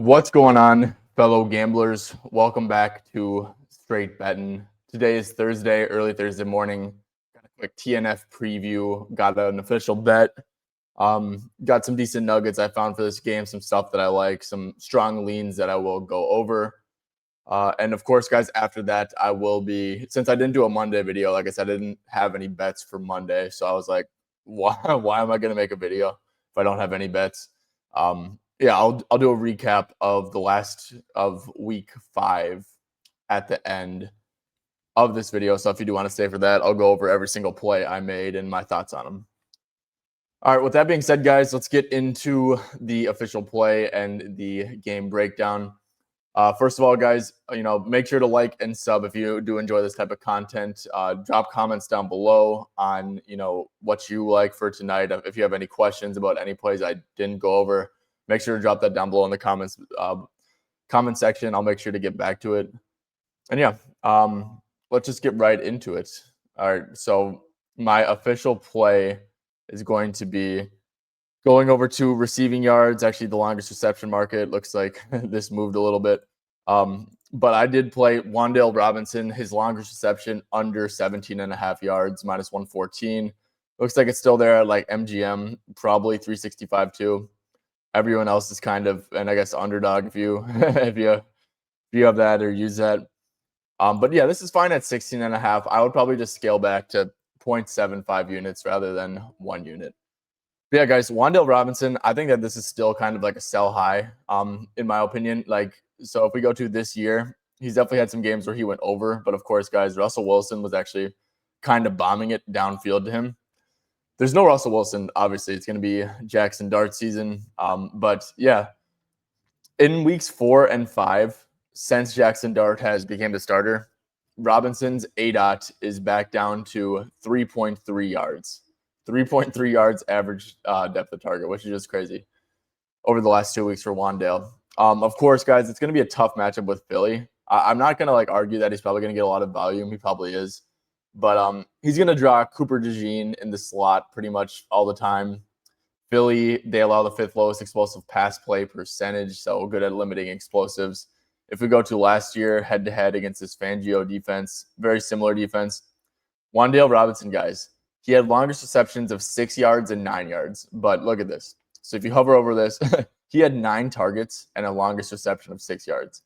What's going on, fellow gamblers? Welcome back to Straight Betting. Today is Thursday, early Thursday morning. Got a quick TNF preview. Got an official bet. Got some decent nuggets I found for this game. Some stuff that I like. Some strong leans that I will go over. And of course, guys, after that, I will be, since I didn't do a Monday video, like I said, I didn't have any bets for Monday. So I was like, why am I going to make a video if I don't have any bets? Yeah, I'll do a recap of the last of week 5 at the end of this video. So if you do want to stay for that, I'll go over every single play I made and my thoughts on them. All right, with that being said, guys, let's get into the official play and the game breakdown. First of all, guys, make sure to like and sub if you do enjoy this type of content. Drop comments down below on, what you like for tonight. If you have any questions about any plays I didn't go over, make sure to drop that down below in the comments comment section. I'll make sure to get back to it. And yeah, let's just get right into it. All right, so my official play is going to be going over to receiving yards, actually the longest reception market. Looks like this moved a little bit. But I did play Wan'Dale Robinson, his longest reception under 17.5 yards, minus 114. Looks like it's still there at like MGM, probably 365 too. Everyone else is kind of, and I guess underdog if you if you have that or use that. But yeah, this is fine at 16.5. I would probably just scale back to 0.75 units rather than 1 unit. But yeah, guys, Wan'Dale Robinson, I think that this is still kind of like a sell high, in my opinion. So if we go to this year, he's definitely had some games where he went over. But of course, guys, Russell Wilson was actually kind of bombing it downfield to him. There's no Russell Wilson, obviously. It's going to be Jackson Dart season. But yeah, in weeks 4 and 5, since Jackson Dart has became the starter, Robinson's ADOT is back down to 3.3 yards. 3.3 yards average depth of target, which is just crazy over the last 2 weeks for Wan'Dale. Of course, guys, it's going to be a tough matchup with Philly. I'm not going to argue that he's probably going to get a lot of volume. He probably is. But he's going to draw Cooper DeJean in the slot pretty much all the time. Philly, they allow the 5th lowest explosive pass play percentage, so good at limiting explosives. If we go to last year, head-to-head against this Fangio defense, very similar defense. Wan'Dale Robinson, guys, he had longest receptions of 6 yards and 9 yards. But look at this. So if you hover over this, he had 9 targets and a longest reception of 6 yards.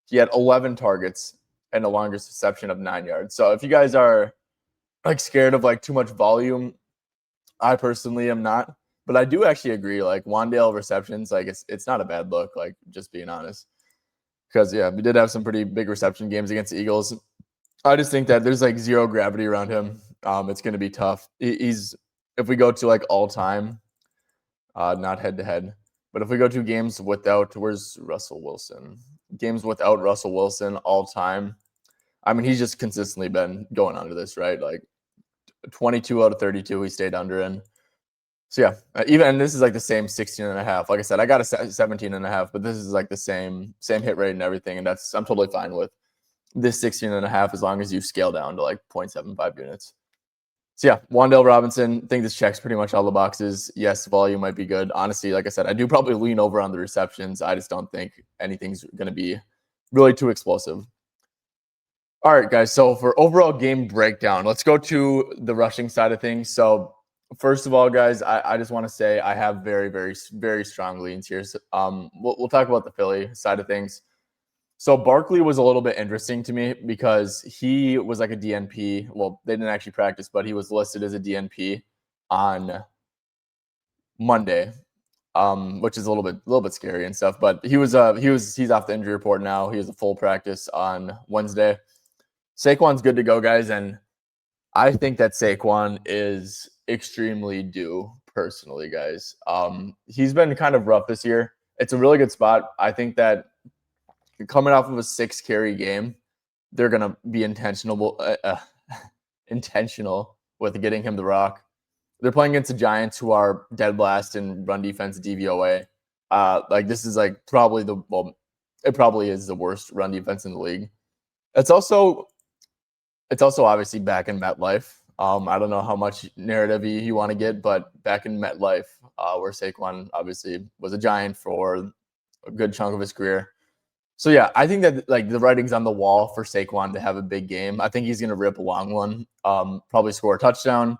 He had 11 targets and a longest reception of 9 yards. So if you guys are scared of too much volume, I personally am not. But I do actually agree. Wan'Dale receptions, it's not a bad look. Just being honest, because yeah, we did have some pretty big reception games against the Eagles. I just think that there's zero gravity around him. It's going to be tough. He's if we go to all time, not head to head, but if we go to games without, where's Russell Wilson? Games without Russell Wilson all time. I mean, he's just consistently been going under this, right? 22 out of 32, he stayed under in. So yeah, and this is the same 16.5. Like I said, I got a 17.5, but this is the same hit rate and everything, and I'm totally fine with this 16.5 as long as you scale down to 0.75 units. So yeah, Wan'Dale Robinson, I think this checks pretty much all the boxes. Yes, volume might be good. Honestly, like I said, I do probably lean over on the receptions. I just don't think anything's going to be really too explosive. All right, guys. So for overall game breakdown, let's go to the rushing side of things. So first of all, guys, I just want to say I have very, very, very strong leans here. So, we'll talk about the Philly side of things. So Barkley was a little bit interesting to me because he was a DNP. Well, they didn't actually practice, but he was listed as a DNP on Monday, which is a little bit scary and stuff. But he's off the injury report now. He has a full practice on Wednesday. Saquon's good to go, guys, and I think that Saquon is extremely due personally, guys. He's been kind of rough this year. It's a really good spot. I think that coming off of a 6-carry game, they're going to be intentional with getting him the rock. They're playing against the Giants, who are dead last in run defense DVOA. This is probably it probably is the worst run defense in the league. It's also obviously back in MetLife. I don't know how much narrative you want to get, but back in MetLife, where Saquon obviously was a Giant for a good chunk of his career. So yeah, I think that like the writing's on the wall for Saquon to have a big game. I think he's going to rip a long one, probably score a touchdown,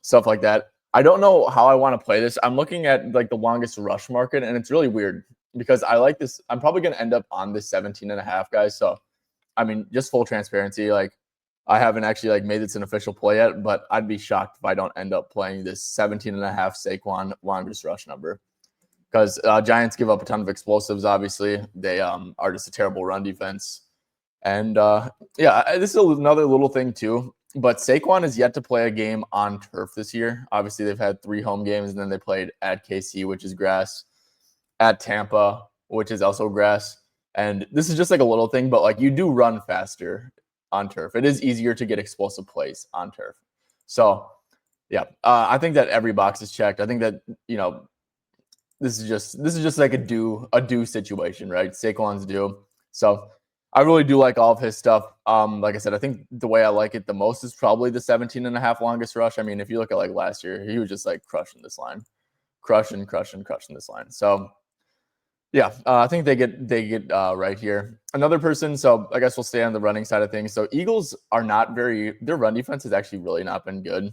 stuff like that. I don't know how I want to play this. I'm looking at like the longest rush market, and it's really weird because I like this. I'm probably going to end up on this 17.5, guys. So, I mean, just full transparency, like I haven't actually like made this an official play yet, but I'd be shocked if I don't end up playing this 17.5 Saquon longest rush number because Giants give up a ton of explosives. Obviously, they are just a terrible run defense, and yeah, this is another little thing too. But Saquon is yet to play a game on turf this year. Obviously, they've had 3 home games, and then they played at KC, which is grass, at Tampa, which is also grass. And this is just like a little thing, but like you do run faster on turf. It is easier to get explosive plays on turf. So, yeah, I think that every box is checked. I think that this is just like a do situation, right? Saquon's due. So I really do like all of his stuff. Like I said, I think the way I like it the most is probably the 17.5 longest rush. I mean, if you look at like last year, he was just like crushing this line, crushing this line. So yeah, I think they get right here. Another person. So I guess we'll stay on the running side of things. So Eagles are not their run defense has actually really not been good.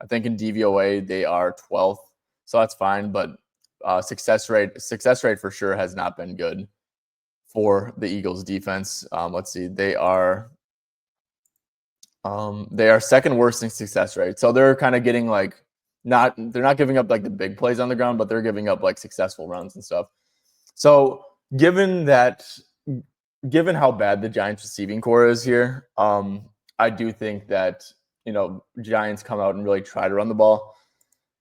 I think in DVOA they are 12th, so that's fine. But success rate for sure has not been good for the Eagles defense. Let's see, they are second worst in success rate. So they're kind of getting like they're not giving up like the big plays on the ground, but they're giving up like successful runs and stuff. So given how bad the Giants receiving core is here, I do think that Giants come out and really try to run the ball.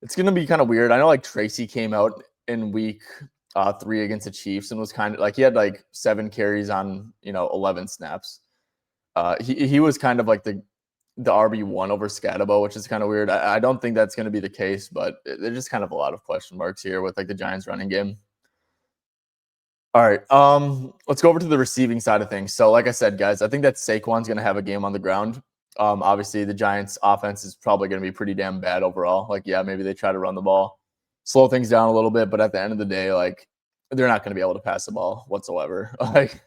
It's going to be kind of weird. I know like Tracy came out in week 3 against the Chiefs and was kind of like he had like 7 carries on 11 snaps. He was kind of like the RB1 over Scatabo, which is kind of weird. I don't think that's going to be the case, but there's just kind of a lot of question marks here with like the Giants running game. All right, let's go over to the receiving side of things. So, like I said, guys, I think that Saquon's going to have a game on the ground. Obviously, the Giants' offense is probably going to be pretty damn bad overall. Like, yeah, maybe they try to run the ball, slow things down a little bit, but at the end of the day, like, they're not going to be able to pass the ball whatsoever. Like,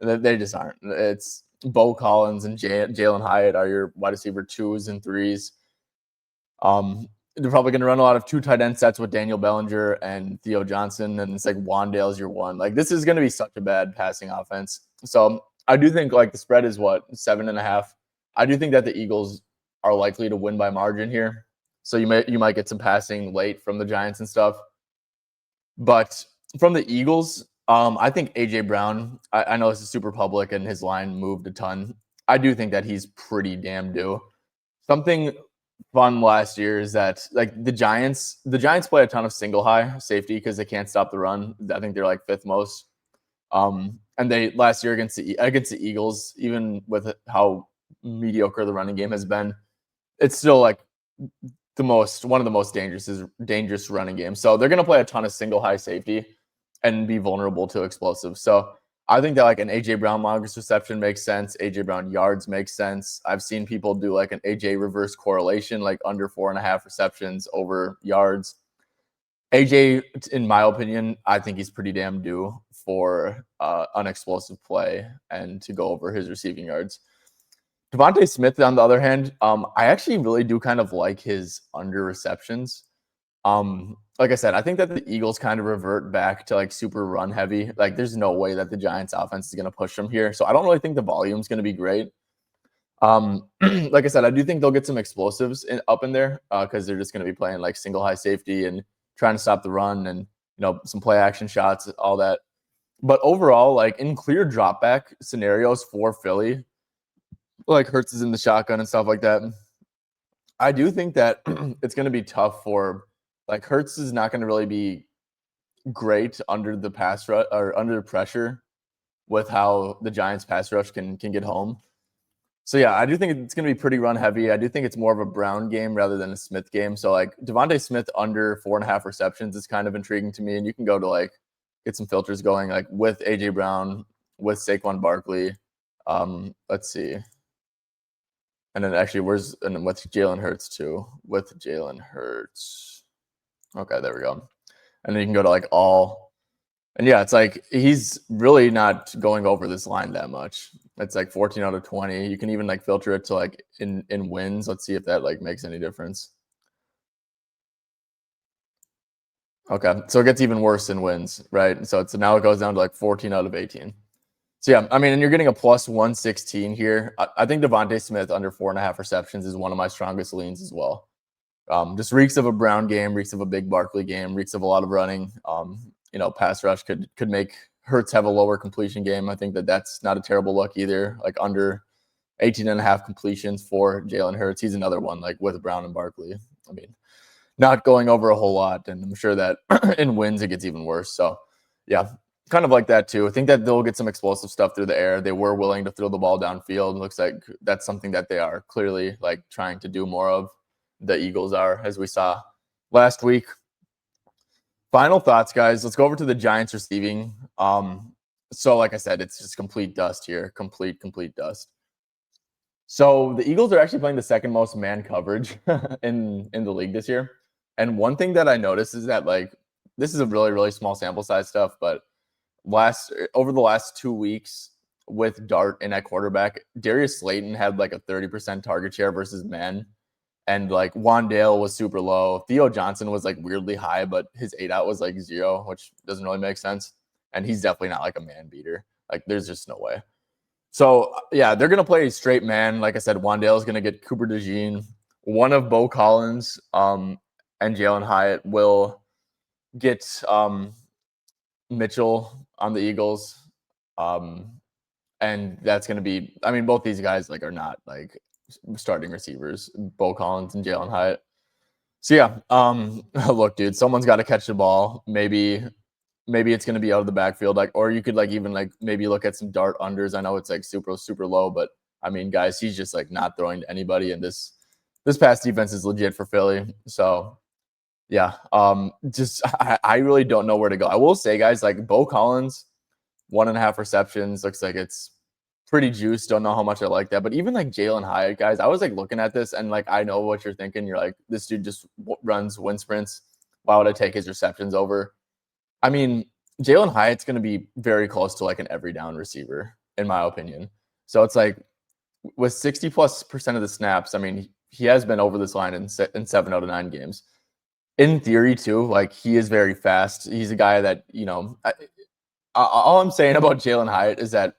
they just aren't. It's Bo Collins and Jalen Hyatt are your wide receiver 2s and 3s. They're probably going to run a lot of 2 tight end sets with Daniel Bellinger and Theo Johnson, and it's like Wandale's your 1. Like, this is going to be such a bad passing offense. So I do think like the spread is 7.5. I do think that the Eagles are likely to win by margin here. So you might get some passing late from the Giants and stuff. But from the Eagles, I think AJ Brown. I know this is super public and his line moved a ton. I do think that he's pretty damn due. Something fun last year is that like the Giants play a ton of single high safety because they can't stop the run. I think they're like 5th most. And they last year against the Eagles, even with how mediocre the running game has been, it's still like one of the most dangerous running games. So they're going to play a ton of single high safety and be vulnerable to explosives. So I think that like an AJ Brown longest reception makes sense. AJ Brown yards makes sense. I've seen people do like an AJ reverse correlation, like under 4.5 receptions over yards. AJ, in my opinion, I think he's pretty damn due for an explosive play and to go over his receiving yards. Devontae Smith, on the other hand, I actually really do kind of like his under receptions. Like I said, I think that the Eagles kind of revert back to like super run heavy. Like there's no way that the Giants offense is going to push them here. So I don't really think the volume is going to be great. Like I said, I do think they'll get some explosives up in there because they're just going to be playing like single high safety and trying to stop the run and some play action shots, all that. But overall, like in clear drop back scenarios for Philly, like Hurts is in the shotgun and stuff like that, I do think that it's going to be tough for like Hurts is not going to really be great under the pass rush or under pressure with how the Giants pass rush can get home. So yeah, I do think it's going to be pretty run heavy. I do think it's more of a Brown game rather than a Smith game. So like Devontae Smith under 4.5 receptions is kind of intriguing to me. And you can go to like get some filters going like with AJ Brown, with Saquon Barkley. Let's see. And then actually with Jalen Hurts too. With Jalen Hurts. Okay, there we go. And then you can go to like all And yeah, it's like he's really not going over this line that much. It's like 14 out of 20. You can even like filter it to like in wins. Let's see if that like makes any difference. Okay, so it gets even worse in wins, right? So it's now it goes down to like 14 out of 18. So yeah, I mean, and you're getting a plus 116 here. I think Devontae Smith under 4.5 receptions is one of my strongest leans as well. Just reeks of a Brown game, reeks of a big Barkley game, reeks of a lot of running. Pass rush could make Hurts have a lower completion game. I think that's not a terrible look either. Like under 18.5 completions for Jalen Hurts. He's another one like with Brown and Barkley. I mean, not going over a whole lot, and I'm sure that in wins it gets even worse. So yeah, kind of like that too. I think that they'll get some explosive stuff through the air. They were willing to throw the ball downfield. It looks like that's something that they are clearly like trying to do more of. The Eagles are, as we saw last week. Final thoughts, guys. Let's go over to the Giants receiving. So like I said, it's just complete dust here. Complete dust. So the Eagles are actually playing the second most man coverage in the league this year. And one thing that I noticed is that like this is a really small sample size stuff, but over the last 2 weeks with Dart in at quarterback, Darius Slayton had like a 30% target share versus man. And like Wandale was super low. Theo Johnson was like weirdly high, but his 8-out was like 0, which doesn't really make sense. And he's definitely not like a man beater. Like there's just no way. So yeah, they're gonna play straight man. Like I said, Wandale is gonna get Cooper DeJean. One of Bo Collins and Jalen Hyatt will get Mitchell on the Eagles. And that's gonna be, I mean, both these guys like are not like starting receivers, Bo Collins and Jalen Hyatt. So yeah, look, dude, someone's got to catch the ball. Maybe it's going to be out of the backfield, like, or you could like even like maybe look at some dart unders. I know it's like super low, but I mean, guys, he's just like not throwing to anybody, and this pass defense is legit for Philly. So yeah, just I really don't know where to go. I will say, guys, like Bo Collins, 1.5 receptions, looks like it's pretty juiced. Don't know how much I like that. But even like Jalen Hyatt, guys, I was like looking at this and like I know what you're thinking. You're like, this dude just runs wind sprints. Why would I take his receptions over? I mean, Jalen Hyatt's going to be very close to like an every down receiver, in my opinion. So it's like with 60+% of the snaps, I mean, he has been over this line in 7 out of 9 games. In theory, too, like he is very fast. He's a guy that, all I'm saying about Jalen Hyatt is that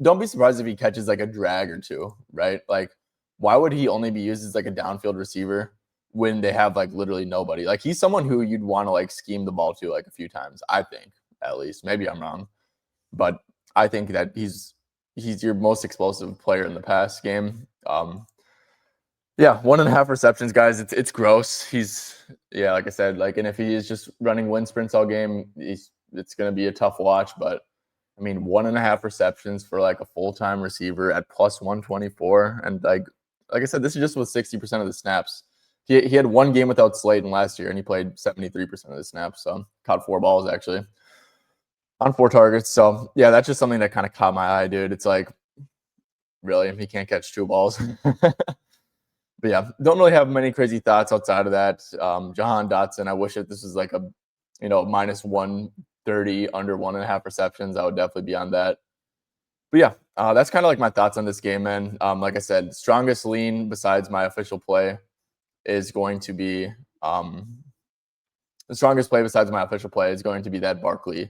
don't be surprised if he catches like a drag or two, right? Like, why would he only be used as like a downfield receiver when they have like literally nobody? Like, he's someone who you'd want to like scheme the ball to like a few times, I think, at least. Maybe I'm wrong, but I think that he's your most explosive player in the pass game. Yeah, 1.5 receptions, guys. It's gross. Like I said, like, and if he is just running wind sprints all game, it's gonna be a tough watch, but I mean, 1.5 receptions for like a full-time receiver at plus 124. And like I said, this is just with 60% of the snaps. He had one game without Slayton last year, and he played 73% of the snaps. So caught 4 balls actually on 4 targets. So yeah, that's just something that kind of caught my eye, dude. It's like, really, he can't catch 2 balls. But yeah, don't really have many crazy thoughts outside of that. Jahan Dotson, I wish that this was like a, minus 130 under 1.5 receptions. I would definitely be on that. But yeah, that's kind of like my thoughts on this game, man. Like I said, strongest lean besides my official play is going to be the strongest play besides my official play is going to be that Barkley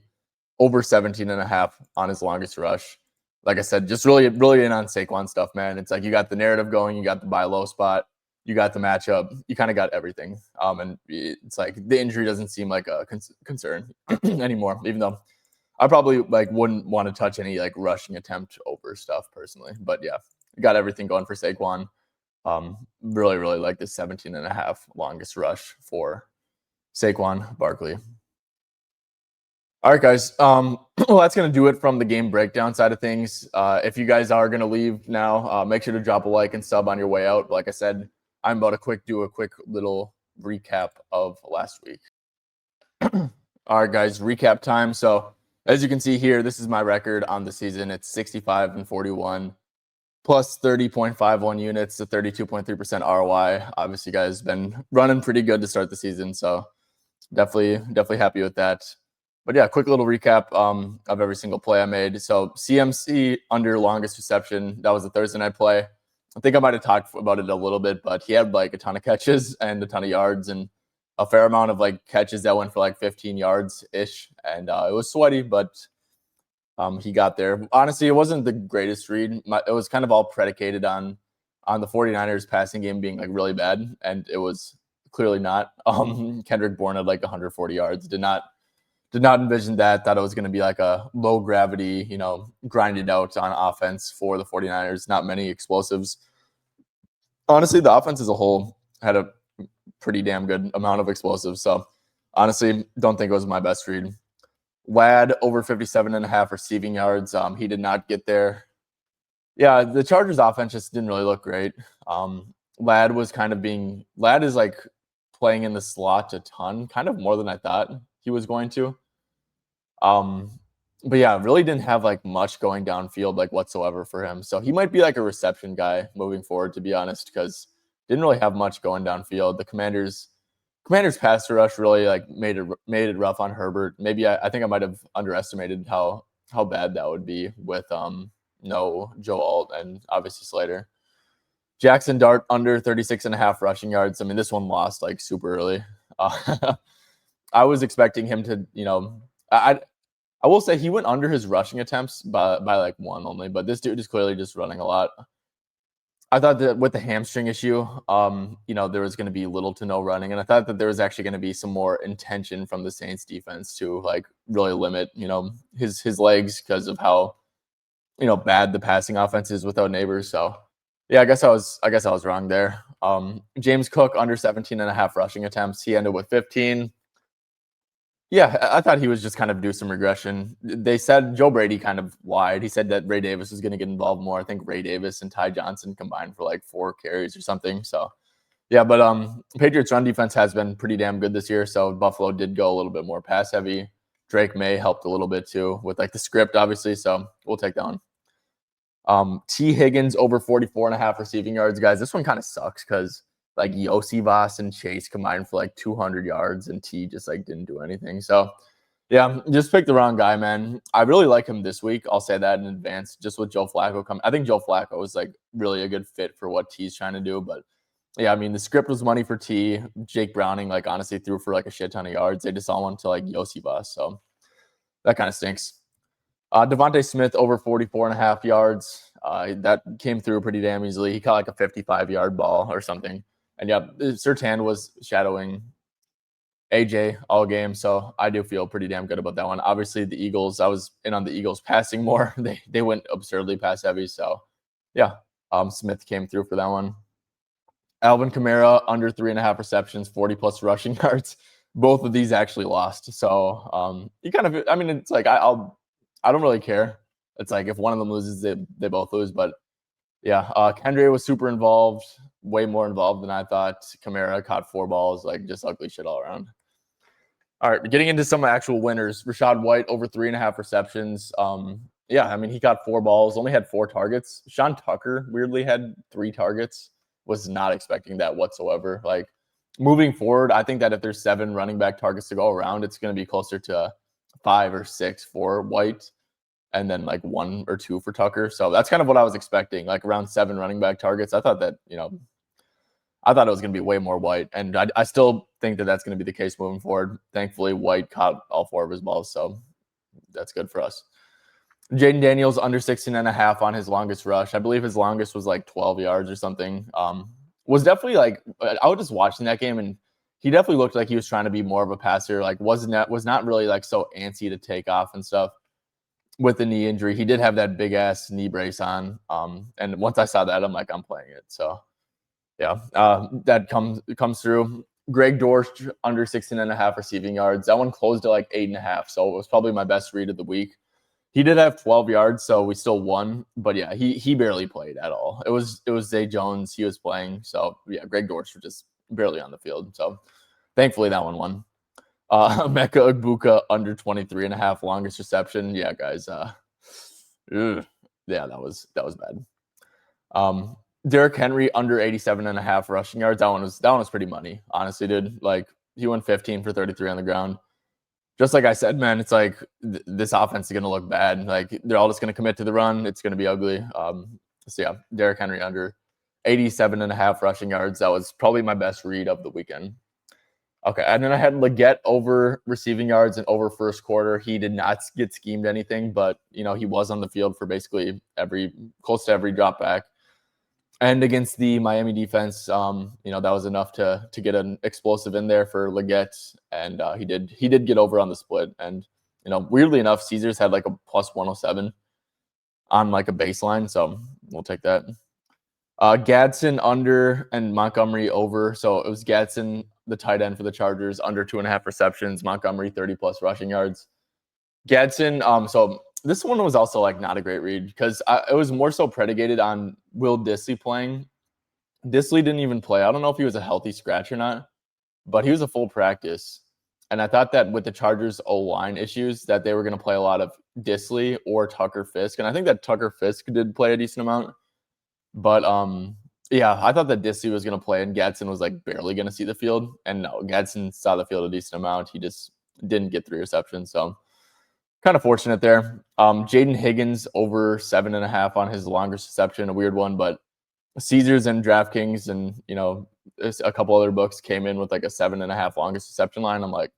over 17.5 on his longest rush. Like I said, just really in on Saquon stuff, man. It's like you got the narrative going, you got the buy low spot, you got the matchup, you kind of got everything. And it's like the injury doesn't seem like a concern anymore, even though I probably like wouldn't want to touch any like rushing attempt over stuff personally. But yeah, got everything going for Saquon. Really like the 17.5 longest rush for Saquon Barkley. All right, guys. Well, that's going to do it from the game breakdown side of things. If you guys are going to leave now, make sure to drop a like and sub on your way out. Like I said, I'm about to do a quick little recap of last week. All right, guys, recap time. So as you can see here, this is my record on the season. It's 65-41 plus 30.51 units to 32.3% ROI. Obviously, guys been running pretty good to start the season. So definitely happy with that. But yeah, quick little recap of every single play I made. So CMC under longest reception. That was a Thursday night play. I think I might have talked about it a little bit, but he had like a ton of catches and a ton of yards and a fair amount of like catches that went for like 15 yards ish. And it was sweaty, but he got there. Honestly, it wasn't the greatest read. It was kind of all predicated on the 49ers passing game being like really bad, and it was clearly not. Kendrick Bourne had like 140 yards. Did not envision that. Thought it was going to be like a low gravity, grinded out on offense for the 49ers. Not many explosives. Honestly, the offense as a whole had a pretty damn good amount of explosives. So honestly, don't think it was my best read. Ladd over 57.5 receiving yards. He did not get there. Yeah, the Chargers offense just didn't really look great. Ladd is like playing in the slot a ton, kind of more than I thought he was going to. But yeah, really didn't have like much going downfield like whatsoever for him. So he might be like a reception guy moving forward, to be honest, because didn't really have much going downfield. The Commanders pass rush really like made it rough on Herbert. Maybe I think I might have underestimated how bad that would be with no Joe Alt and obviously Slater. Jackson Dart under 36.5 rushing yards. I mean, this one lost like super early. I was expecting him to, I will say he went under his rushing attempts by like one only, but this dude is clearly just running a lot. I thought that with the hamstring issue, there was going to be little to no running, and I thought that there was actually going to be some more intention from the Saints defense to like really limit, his legs because of how, bad the passing offense is without Neighbors. So, yeah, I guess I was wrong there. James Cook under 17.5 rushing attempts. He ended with 15. Yeah, I thought he was just kind of due some regression. They said Joe Brady kind of lied. He said that Ray Davis was going to get involved more. I think Ray Davis and Ty Johnson combined for like 4 carries or something. So, yeah, but Patriots run defense has been pretty damn good this year. So Buffalo did go a little bit more pass heavy. Drake May helped a little bit too with like the script, obviously. So we'll take that one. T. Higgins over 44.5 receiving yards, guys. This one kind of sucks because like Yosivas and Chase combined for like 200 yards and T just like didn't do anything. So yeah, just picked the wrong guy, man. I really like him this week. I'll say that in advance, just with Joe Flacco coming. I think Joe Flacco is like really a good fit for what T's trying to do. But yeah, I mean, the script was money for T. Jake Browning, like honestly threw for like a shit ton of yards. They just all went to like Yosivas. So that kind of stinks. Devontae Smith over 44.5 yards. That came through pretty damn easily. He caught like a 55-yard ball or something. And yeah, Surtain was shadowing AJ all game, so I do feel pretty damn good about that one. Obviously, the Eagles, I was in on the Eagles passing more. They went absurdly pass heavy, so yeah, Smith came through for that one. Alvin Kamara under 3.5 receptions, 40+ rushing yards. Both of these actually lost, so you kind of, I mean, it's like I don't really care. It's like if one of them loses, they both lose, but yeah, Kendra was super involved, way more involved than I thought. Kamara caught 4 balls, like just ugly shit all around. All right, getting into some actual winners. Rachaad White over 3.5 receptions. Yeah, I mean, he caught 4 balls, only had 4 targets. Sean Tucker weirdly had 3 targets. Was not expecting that whatsoever. Like moving forward, I think that if there's 7 running back targets to go around, it's going to be closer to 5 or 6 for White, and then like 1 or 2 for Tucker. So that's kind of what I was expecting, like around 7 running back targets. I thought that, I thought it was going to be way more White, and I still think that that's going to be the case moving forward. Thankfully, White caught all 4 of his balls, so that's good for us. Jaden Daniels under 16.5 on his longest rush. I believe his longest was like 12 yards or something. Was definitely like, I was just watching that game, and he definitely looked like he was trying to be more of a passer. Like was not really like so antsy to take off and stuff. With the knee injury, he did have that big ass knee brace on. And once I saw that, I'm like, I'm playing it. So yeah, that comes through. Greg Dortch under 16.5 receiving yards. That one closed at like 8.5. So it was probably my best read of the week. He did have 12 yards, so we still won. But yeah, he barely played at all. It was Zay Jones. He was playing. So yeah, Greg Dortch was just barely on the field. So thankfully that one won. Mecca Agbuka under 23.5 longest reception. Yeah, guys. Yeah, that was bad. Derrick Henry under 87.5 rushing yards. That one was pretty money, honestly, dude. Like he went 15 for 33 on the ground. just like I said, man, it's like this offense is going to look bad. Like they're all just going to commit to the run. It's going to be ugly. So yeah, Derrick Henry under 87.5 rushing yards. That was probably my best read of the weekend. Okay, and then I had Leggett over receiving yards and over first quarter. He did not get schemed anything, but he was on the field for basically close to every drop back. And against the Miami defense, that was enough to get an explosive in there for Leggett, and he did get over on the split. And weirdly enough, Caesars had like a plus 107 on like a baseline, so we'll take that. Gadsden under and Montgomery over. So it was Gadsden, the tight end for the Chargers, under 2.5 receptions. Montgomery 30 plus rushing yards. Gadsden, so this one was also like not a great read because it was more so predicated on Will Dissly playing. Dissly didn't even play. I don't know if he was a healthy scratch or not, but he was a full practice. And I thought that with the Chargers O-line issues that they were going to play a lot of Dissly or Tucker Fisk. And I think that Tucker Fisk did play a decent amount. But yeah, I thought that Dissly was going to play and Gadsden was like barely going to see the field. And no, Gadsden saw the field a decent amount. He just didn't get 3 receptions. So kind of fortunate there. Jaden Higgins over 7.5 on his longest reception, a weird one, but Caesars and DraftKings and a couple other books came in with like a 7.5 longest reception line. I'm like,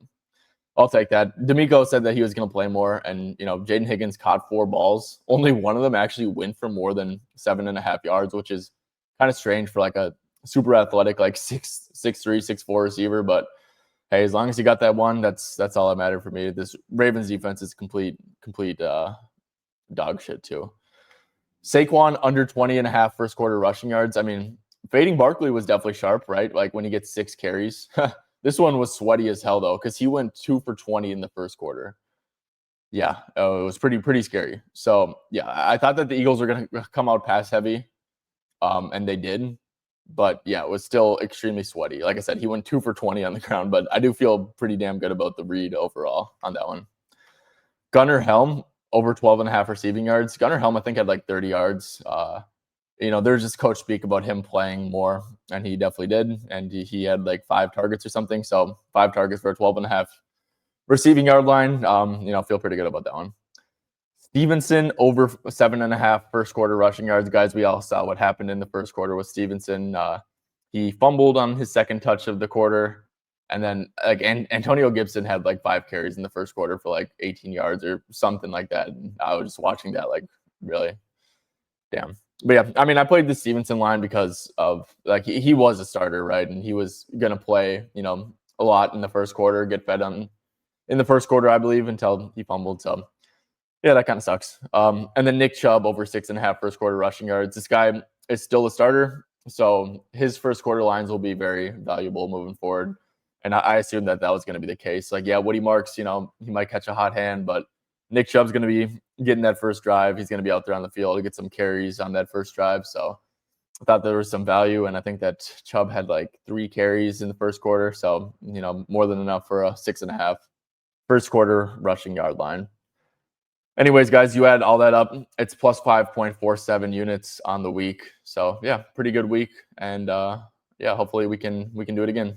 I'll take that. D'Amico said that he was going to play more, and Jaden Higgins caught 4 balls. Only one of them actually went for more than 7.5 yards, which is kind of strange for like a super athletic, like 6'3", 6'4" receiver. But hey, as long as you got that one, that's all that mattered for me. This Ravens defense is complete dog shit too. Saquon under 20.5 first quarter rushing yards. I mean, fading Barkley was definitely sharp, right? Like when he gets 6 carries. This one was sweaty as hell though, because he went 2 for 20 in the first quarter. Yeah, it was pretty scary. So yeah, I thought that the Eagles were going to come out pass heavy, and they did. But yeah, it was still extremely sweaty. Like I said, he went 2 for 20 on the ground, but I do feel pretty damn good about the read overall on that one. Gunnar Helm over 12.5 receiving yards. Gunnar Helm, I think, had like 30 yards. There's just coach speak about him playing more, and he definitely did. And he had like 5 targets or something. So 5 targets for a 12.5 receiving yard line. Feel pretty good about that one. Stevenson over 7.5 first quarter rushing yards. Guys, we all saw what happened in the first quarter with Stevenson. He fumbled on his second touch of the quarter. And then like Antonio Gibson had like 5 carries in the first quarter for like 18 yards or something like that. And I was just watching that like really damn. But yeah, I mean, I played the Stevenson line because of like he was a starter, right? And he was going to play, a lot in the first quarter, get fed on in the first quarter, I believe, until he fumbled. So yeah, that kind of sucks. And then Nick Chubb over 6.5 first quarter rushing yards. This guy is still a starter, so his first quarter lines will be very valuable moving forward. And I assumed that was going to be the case. Like, yeah, Woody Marks, he might catch a hot hand, but Nick Chubb's going to be getting that first drive. He's going to be out there on the field to get some carries on that first drive. So I thought there was some value, and I think that Chubb had like 3 carries in the first quarter. So, more than enough for a 6.5 first quarter rushing yard line. Anyways, guys, you add all that up, it's plus 5.47 units on the week. So yeah, pretty good week. And yeah, hopefully we can do it again.